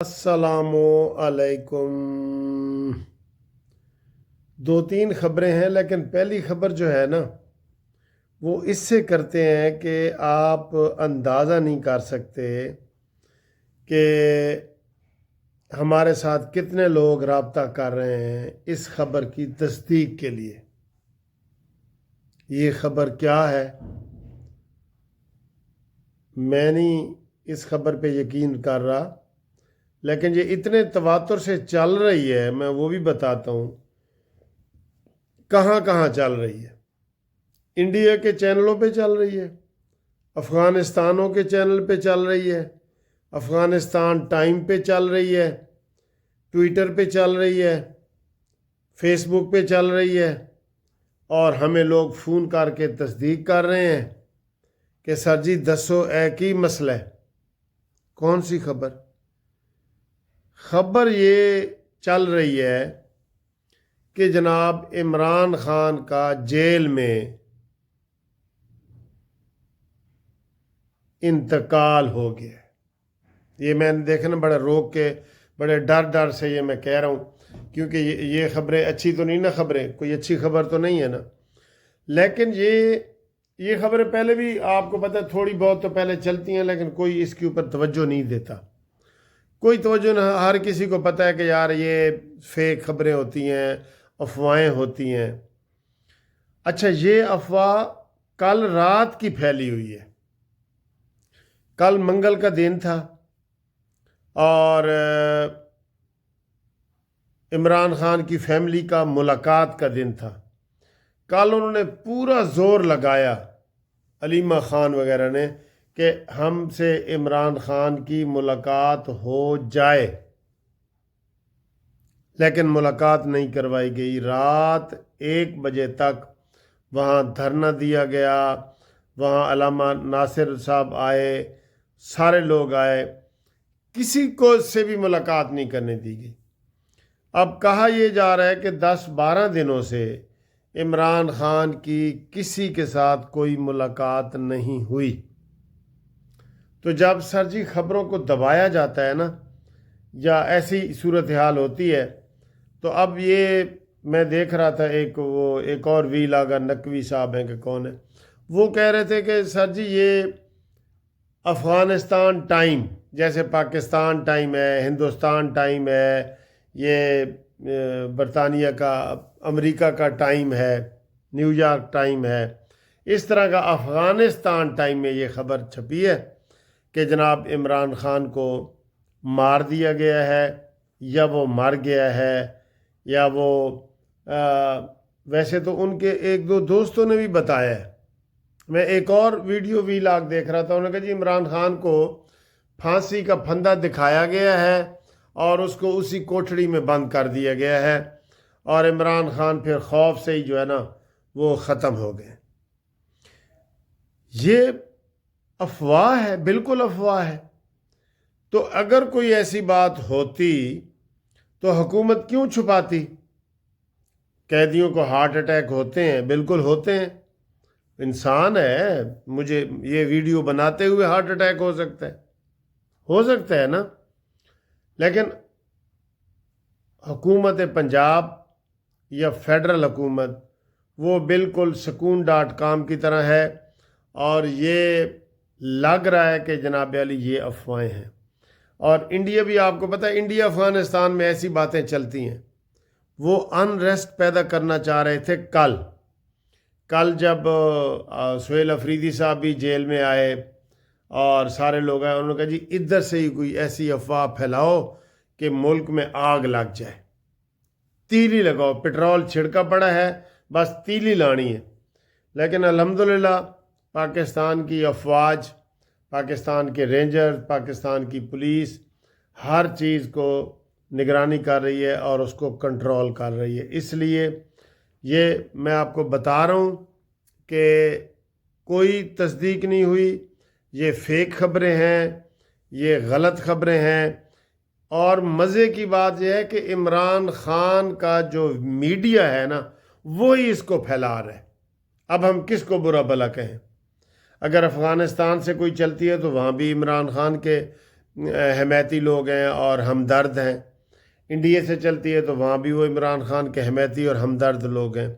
السلام علیکم۔ دو تین خبریں ہیں، لیکن پہلی خبر جو ہے نا وہ اس سے کرتے ہیں کہ آپ اندازہ نہیں کر سکتے کہ ہمارے ساتھ کتنے لوگ رابطہ کر رہے ہیں اس خبر کی تصدیق کے لیے۔ یہ خبر کیا ہے؟ میں نہیں اس خبر پہ یقین کر رہا، لیکن یہ اتنے تواتر سے چل رہی ہے، میں وہ بھی بتاتا ہوں کہاں کہاں چل رہی ہے۔ انڈیا کے چینلوں پہ چل رہی ہے، افغانستانوں کے چینل پہ چل رہی ہے، افغانستان ٹائم پہ چل رہی ہے، ٹویٹر پہ چل رہی ہے، فیس بک پہ چل رہی ہے، اور ہمیں لوگ فون کر کے تصدیق کر رہے ہیں کہ سر جی دسو ایک ہی مسئلہ ہے۔ کون سی خبر؟ خبر یہ چل رہی ہے کہ جناب عمران خان کا جیل میں انتقال ہو گیا ہے۔ یہ میں نے دیکھا نا بڑے روک کے، بڑے ڈر سے یہ میں کہہ رہا ہوں، کیونکہ یہ خبریں اچھی تو نہیں نا، خبریں کوئی اچھی خبر تو نہیں ہے نا۔ لیکن یہ خبریں پہلے بھی آپ کو پتہ ہے تھوڑی بہت تو پہلے چلتی ہیں، لیکن کوئی اس کے اوپر توجہ نہیں دیتا، کوئی توجہ نہ۔ ہر کسی کو پتہ ہے کہ یار یہ فیک خبریں ہوتی ہیں، افواہیں ہوتی ہیں۔ اچھا، یہ افواہ کل رات کی پھیلی ہوئی ہے۔ کل منگل کا دن تھا اور عمران خان کی فیملی کا ملاقات کا دن تھا۔ کل انہوں نے پورا زور لگایا، علیمہ خان وغیرہ نے، کہ ہم سے عمران خان کی ملاقات ہو جائے، لیکن ملاقات نہیں کروائی گئی۔ رات 1 بجے تک وہاں دھرنا دیا گیا، وہاں علامہ ناصر صاحب آئے، سارے لوگ آئے، کسی کو سے بھی ملاقات نہیں کرنے دی گئی۔ اب کہا یہ جا رہا ہے کہ 10-12 دنوں سے عمران خان کی کسی کے ساتھ کوئی ملاقات نہیں ہوئی۔ تو جب سر جی خبروں کو دبایا جاتا ہے نا، یا ایسی صورتحال ہوتی ہے، تو اب یہ میں دیکھ رہا تھا ایک اور وی لاگر نقوی صاحب ہیں کہ کون ہے، وہ کہہ رہے تھے کہ سر جی یہ افغانستان ٹائم جیسے پاکستان ٹائم ہے، ہندوستان ٹائم ہے، یہ برطانیہ کا، امریکہ کا ٹائم ہے، نیو یارک ٹائم ہے، اس طرح کا افغانستان ٹائم میں یہ خبر چھپی ہے کہ جناب عمران خان کو مار دیا گیا ہے، یا وہ مر گیا ہے، یا وہ ویسے تو ان کے ایک دو دوستوں نے بھی بتایا ہے۔ میں ایک اور ویڈیو وی لاگ دیکھ رہا تھا، انہوں نے کہا جی عمران خان کو پھانسی کا پھندا دکھایا گیا ہے اور اس کو اسی کوٹھڑی میں بند کر دیا گیا ہے، اور عمران خان پھر خوف سے ہی جو ہے نا وہ ختم ہو گئے۔ یہ افواہ ہے، بالکل افواہ ہے۔ تو اگر کوئی ایسی بات ہوتی تو حکومت کیوں چھپاتی؟ قیدیوں کو ہارٹ اٹیک ہوتے ہیں، بالکل ہوتے ہیں، انسان ہے، مجھے یہ ویڈیو بناتے ہوئے ہارٹ اٹیک ہو سکتا ہے نا۔ لیکن حکومت پنجاب یا فیڈرل حکومت وہ بالکل سکون.com کی طرح ہے، اور یہ لگ رہا ہے کہ جناب علی یہ افواہیں ہیں۔ اور انڈیا بھی، آپ کو پتہ ہے انڈیا افغانستان میں ایسی باتیں چلتی ہیں، وہ انریسٹ پیدا کرنا چاہ رہے تھے۔ کل جب سہیل افریدی صاحب بھی جیل میں آئے اور سارے لوگ آئے، انہوں نے کہا جی ادھر سے ہی کوئی ایسی افواہ پھیلاؤ کہ ملک میں آگ لگ جائے، تیلی لگاؤ، پٹرول چھڑکا پڑا ہے، بس تیلی لانی ہے۔ لیکن الحمدللہ پاکستان کی افواج، پاکستان کے رینجر، پاکستان کی پولیس ہر چیز کو نگرانی کر رہی ہے اور اس کو کنٹرول کر رہی ہے۔ اس لیے یہ میں آپ کو بتا رہا ہوں کہ کوئی تصدیق نہیں ہوئی، یہ فیک خبریں ہیں، یہ غلط خبریں ہیں۔ اور مزے کی بات یہ ہے کہ عمران خان کا جو میڈیا ہے نا وہی اس کو پھیلا رہا ہے۔ اب ہم کس کو برا بھلا کہیں؟ اگر افغانستان سے کوئی چلتی ہے تو وہاں بھی عمران خان کے حمایتی لوگ ہیں اور ہمدرد ہیں، انڈیا سے چلتی ہے تو وہاں بھی وہ عمران خان کے حمایتی اور ہمدرد لوگ ہیں۔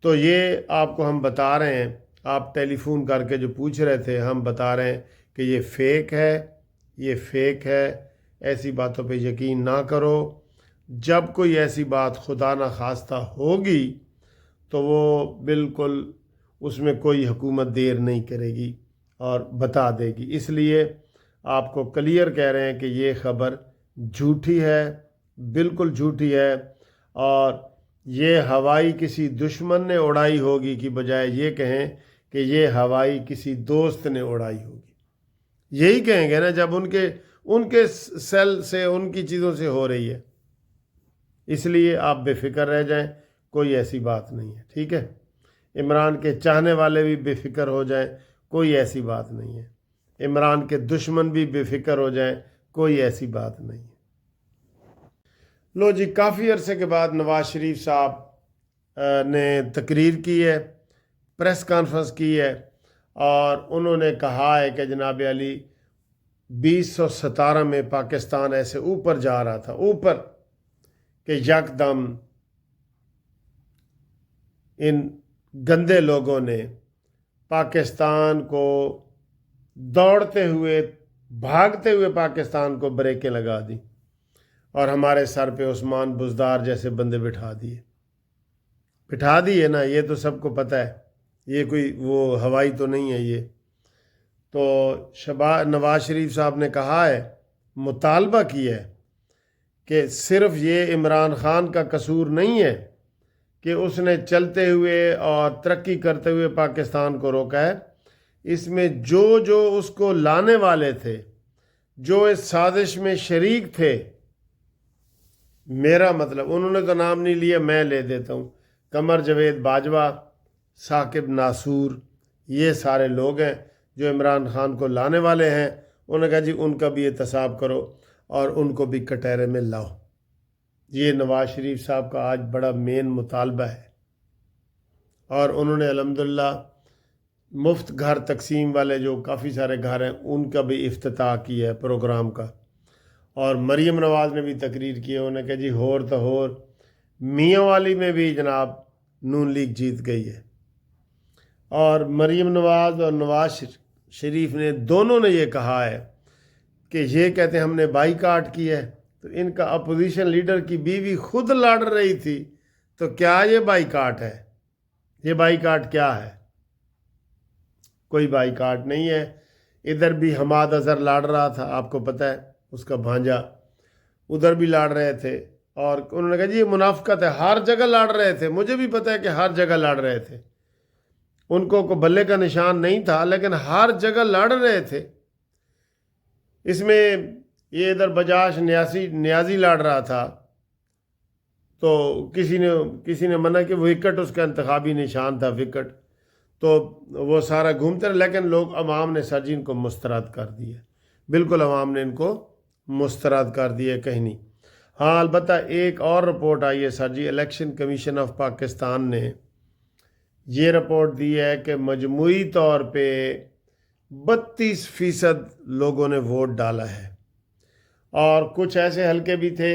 تو یہ آپ کو ہم بتا رہے ہیں، آپ ٹیلی فون کر کے جو پوچھ رہے تھے، ہم بتا رہے ہیں کہ یہ فیک ہے، یہ فیک ہے، ایسی باتوں پہ یقین نہ کرو۔ جب کوئی ایسی بات خدا نہ خواستہ ہوگی تو وہ بالکل اس میں کوئی حکومت دیر نہیں کرے گی اور بتا دے گی۔ اس لیے آپ کو کلیئر کہہ رہے ہیں کہ یہ خبر جھوٹی ہے، بالکل جھوٹی ہے، اور یہ ہوائی کسی دشمن نے اڑائی ہوگی کی بجائے یہ کہیں کہ یہ ہوائی کسی دوست نے اڑائی ہوگی۔ یہی کہیں گے نا جب ان کے سیل سے، ان کی چیزوں سے ہو رہی ہے۔ اس لیے آپ بے فکر رہ جائیں، کوئی ایسی بات نہیں ہے، ٹھیک ہے؟ عمران کے چاہنے والے بھی بے فکر ہو جائیں، کوئی ایسی بات نہیں ہے۔ عمران کے دشمن بھی بے فکر ہو جائیں، کوئی ایسی بات نہیں ہے۔ لو جی، کافی عرصے کے بعد نواز شریف صاحب نے تقریر کی ہے، پریس کانفرنس کی ہے، اور انہوں نے کہا ہے کہ جناب علی 2017 میں پاکستان ایسے اوپر جا رہا تھا، اوپر، کہ یکدم ان گندے لوگوں نے پاکستان کو دوڑتے ہوئے، بھاگتے ہوئے پاکستان کو بریکیں لگا دی اور ہمارے سر پہ عثمان بزدار جیسے بندے بٹھا دیے نا۔ یہ تو سب کو پتہ ہے، یہ کوئی وہ ہوائی تو نہیں ہے یہ تو۔ نواز شریف صاحب نے کہا ہے، مطالبہ کیا ہے کہ صرف یہ عمران خان کا قصور نہیں ہے کہ اس نے چلتے ہوئے اور ترقی کرتے ہوئے پاکستان کو روکا ہے، اس میں جو اس کو لانے والے تھے، جو اس سازش میں شریک تھے، میرا مطلب انہوں نے تو نام نہیں لیا، میں لے دیتا ہوں، قمر جاوید باجوہ، ثاقب ناصور، یہ سارے لوگ ہیں جو عمران خان کو لانے والے ہیں۔ انہوں نے کہا جی ان کا بھی احتساب کرو اور ان کو بھی کٹہرے میں لاؤ۔ یہ نواز شریف صاحب کا آج بڑا مین مطالبہ ہے، اور انہوں نے الحمدللہ مفت گھر تقسیم والے جو کافی سارے گھر ہیں ان کا بھی افتتاح کیا ہے پروگرام کا۔ اور مریم نواز نے بھی تقریر کی ہے، انہوں نے کہا جی ہور تو ہور میاں والی میں بھی جناب نون لیگ جیت گئی ہے۔ اور مریم نواز اور نواز شریف نے دونوں نے یہ کہا ہے کہ یہ کہتے ہیں ہم نے بائی کاٹ کی ہے، تو ان کا اپوزیشن لیڈر کی بیوی خود لڑ رہی تھی، تو کیا یہ بائی کاٹ ہے؟ یہ بائی کاٹ کیا ہے؟ کوئی بائی کاٹ نہیں ہے۔ ادھر بھی حماد اظہر لڑ رہا تھا، آپ کو پتہ ہے، اس کا بھانجا، ادھر بھی لڑ رہے تھے، اور انہوں نے کہا جی یہ منافقت ہے، ہر جگہ لڑ رہے تھے، مجھے بھی پتہ ہے کہ ہر جگہ لڑ رہے تھے، ان کو بلے کا نشان نہیں تھا لیکن ہر جگہ لڑ رہے تھے۔ اس میں یہ ادھر بجاش نیازی لڑ رہا تھا، تو کسی نے منع کہ وکٹ اس کا انتخابی نشان تھا، وکٹ، تو وہ سارا گھومتے رہے، لیکن لوگ عوام نے سر جی ان کو مسترد کر دیا، بالکل عوام نے ان کو مسترد کر دیا، کہیں نہیں۔ ہاں البتہ ایک اور رپورٹ آئی ہے سر جی، الیکشن کمیشن آف پاکستان نے یہ رپورٹ دی ہے کہ مجموعی طور پہ 32% لوگوں نے ووٹ ڈالا ہے، اور کچھ ایسے حلقے بھی تھے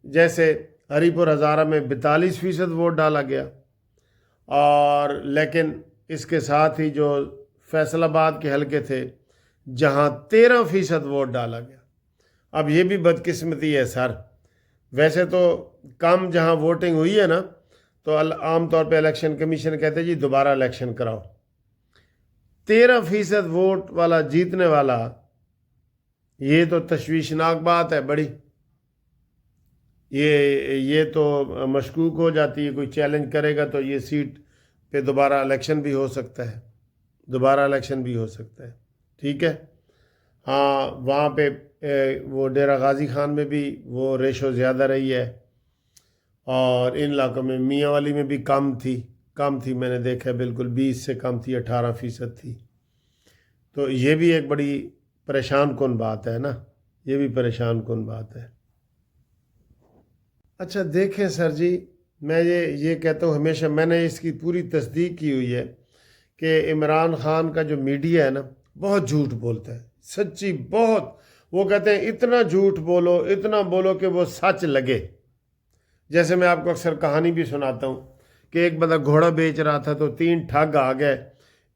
جیسے ہری پور ہزارہ میں 42% ووٹ ڈالا گیا، اور لیکن اس کے ساتھ ہی جو فیصل آباد کے حلقے تھے جہاں 13% ووٹ ڈالا گیا۔ اب یہ بھی بدقسمتی ہے سر، ویسے تو کم جہاں ووٹنگ ہوئی ہے نا، تو عام طور پہ الیکشن کمیشن کہتے ہیں جی دوبارہ الیکشن کراؤ۔ 13% ووٹ والا جیتنے والا، یہ تو تشویشناک بات ہے بڑی، یہ تو مشکوک ہو جاتی ہے، کوئی چیلنج کرے گا تو یہ سیٹ پہ دوبارہ الیکشن بھی ہو سکتا ہے، دوبارہ الیکشن بھی ہو سکتا ہے، ٹھیک ہے۔ ہاں وہاں پہ وہ ڈیرہ غازی خان میں بھی وہ ریشو زیادہ رہی ہے، اور ان علاقوں میں میاں والی میں بھی کم تھی، میں نے دیکھا بالکل 20 سے کم تھی، 18% تھی۔ تو یہ بھی ایک بڑی پریشان کن بات ہے نا، یہ بھی پریشان کن بات ہے۔ اچھا دیکھیں سر جی، میں یہ کہتا ہوں ہمیشہ، میں نے اس کی پوری تصدیق کی ہوئی ہے کہ عمران خان کا جو میڈیا ہے نا بہت جھوٹ بولتا ہے، سچی بہت وہ کہتے ہیں اتنا جھوٹ بولو، اتنا بولو کہ وہ سچ لگے۔ جیسے میں آپ کو اکثر کہانی بھی سناتا ہوں کہ ایک بندہ گھوڑا بیچ رہا تھا تو 3 ٹھگ آ گئے۔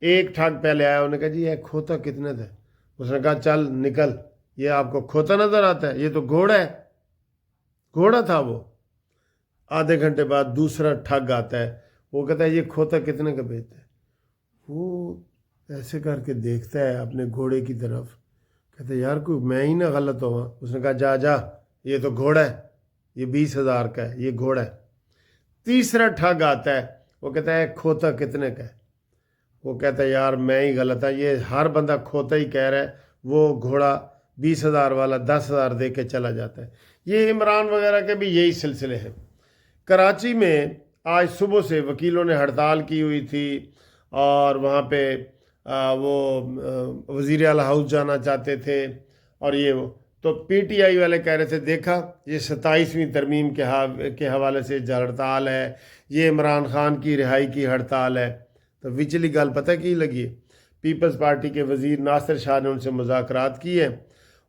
ایک ٹھگ پہلے آیا، انہوں نے کہا جی یہ کھوتا کتنے تھے؟ اس نے کہا چل نکل، یہ آپ کو کھوتا نظر آتا ہے، یہ تو گھوڑا ہے۔ گھوڑا تھا وہ۔ آدھے گھنٹے بعد دوسرا ٹھگ آتا ہے، وہ کہتا ہے یہ کھوتا کتنے کا بیچتا ہے؟ وہ ایسے کر کے دیکھتا ہے اپنے گھوڑے کی طرف، کہتا ہے یار کوئی میں ہی نہ غلط ہوا۔ اس نے کہا جا جا، یہ تو گھوڑا ہے، یہ 20,000 کا ہے، یہ گھوڑا ہے۔ تیسرا ٹھگ آتا ہے، وہ کہتا ہے کھوتا کتنے کا ہے؟ وہ کہتا ہے یار میں ہی غلط ہے، یہ ہر بندہ کھوتا ہی کہہ رہا ہے، وہ گھوڑا 20,000 والا 10,000 دے کے چلا جاتا ہے۔ یہ عمران وغیرہ کے بھی یہی سلسلے ہیں۔ کراچی میں آج صبح سے وکیلوں نے ہڑتال کی ہوئی تھی، اور وہاں پہ وہ وزیر اعلیٰ ہاؤس جانا چاہتے تھے، اور یہ وہ تو پی ٹی آئی والے کہہ رہے تھے دیکھا یہ 27ویں ترمیم کے حوالے سے جو ہڑتال ہے یہ عمران خان کی رہائی کی ہڑتال ہے۔ تو وچلی گل پتہ کی لگی ہے؟ پیپلز پارٹی کے وزیر ناصر شاہ نے ان سے مذاکرات کی ہیں۔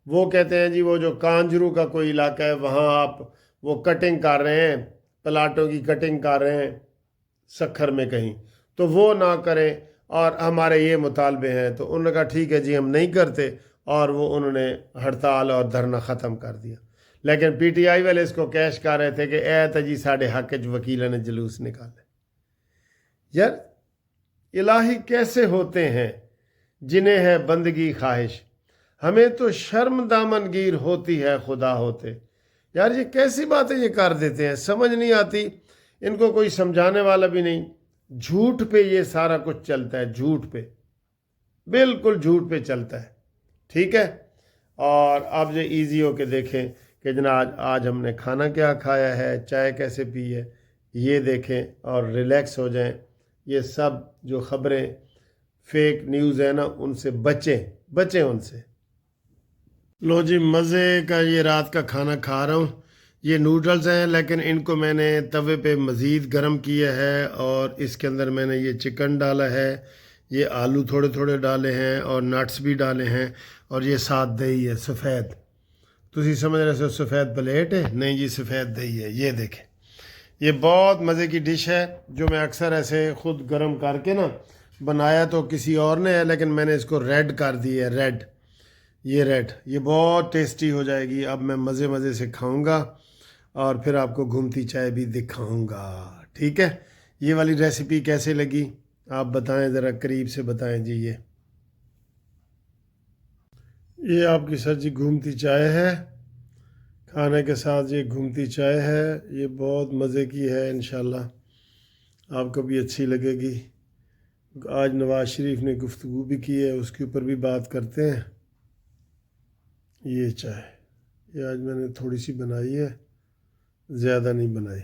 وہ کہتے ہیں جی وہ جو کانجرو کا کوئی علاقہ ہے وہاں آپ وہ کٹنگ کر رہے ہیں، پلاٹوں کی کٹنگ کر رہے ہیں سکھر میں کہیں، تو وہ نہ کریں، اور ہمارے یہ مطالبے ہیں۔ تو انہوں نے کہا ٹھیک ہے جی ہم نہیں کرتے، اور وہ انہوں نے ہڑتال اور دھرنا ختم کر دیا۔ لیکن پی ٹی آئی والے اس کو کیش کر رہے تھے کہ اے تا جی ساڑھے حق وکیلوں نے جلوس نکالے۔ یار الہی کیسے ہوتے ہیں جنہیں ہے بندگی خواہش، ہمیں تو شرم دامن گیر ہوتی ہے خدا ہوتے۔ یار یہ کیسی باتیں یہ کر دیتے ہیں، سمجھ نہیں آتی، ان کو کوئی سمجھانے والا بھی نہیں۔ جھوٹ پہ یہ سارا کچھ چلتا ہے، جھوٹ پہ، بالکل جھوٹ پہ چلتا ہے، ٹھیک ہے۔ اور آپ یہ ایزی ہو کے دیکھیں کہ جناب آج ہم نے کھانا کیا کھایا ہے، چائے کیسے پی ہے، یہ دیکھیں اور ریلیکس ہو جائیں۔ یہ سب جو خبریں فیک نیوز ہے نا ان سے بچیں ان سے۔ لو جی مزے کا یہ رات کا کھانا کھا رہا ہوں۔ یہ نوڈلز ہیں، لیکن ان کو میں نے توے پہ مزید گرم کیا ہے، اور اس کے اندر میں نے یہ چکن ڈالا ہے، یہ آلو تھوڑے تھوڑے ڈالے ہیں، اور نٹس بھی ڈالے ہیں، اور یہ ساتھ دہی ہے سفید۔ تسی سمجھ رہے ہو سفید پلیٹ ہے؟ نہیں یہ سفید دہی ہے، یہ دیکھیں۔ یہ بہت مزے کی ڈش ہے جو میں اکثر ایسے خود گرم کر کے نا بنایا تو کسی اور نے ہے، لیکن میں نے اس کو ریڈ کر دی ہے، ریڈ، یہ بہت ٹیسٹی ہو جائے گی۔ اب میں مزے سے کھاؤں گا، اور پھر آپ کو گھومتی چائے بھی دکھاؤں گا، ٹھیک ہے۔ یہ والی ریسیپی کیسے لگی آپ بتائیں، ذرا قریب سے بتائیں جی۔ یہ آپ کی سر جی گھومتی چائے ہے، کھانے کے ساتھ یہ گھومتی چائے ہے، یہ بہت مزے کی ہے، انشاءاللہ آپ کو بھی اچھی لگے گی۔ آج نواز شریف نے گفتگو بھی کی ہے، اس کے اوپر بھی بات کرتے ہیں۔ یہ چائے یہ آج میں نے تھوڑی سی بنائی ہے، زیادہ نہیں بنائی۔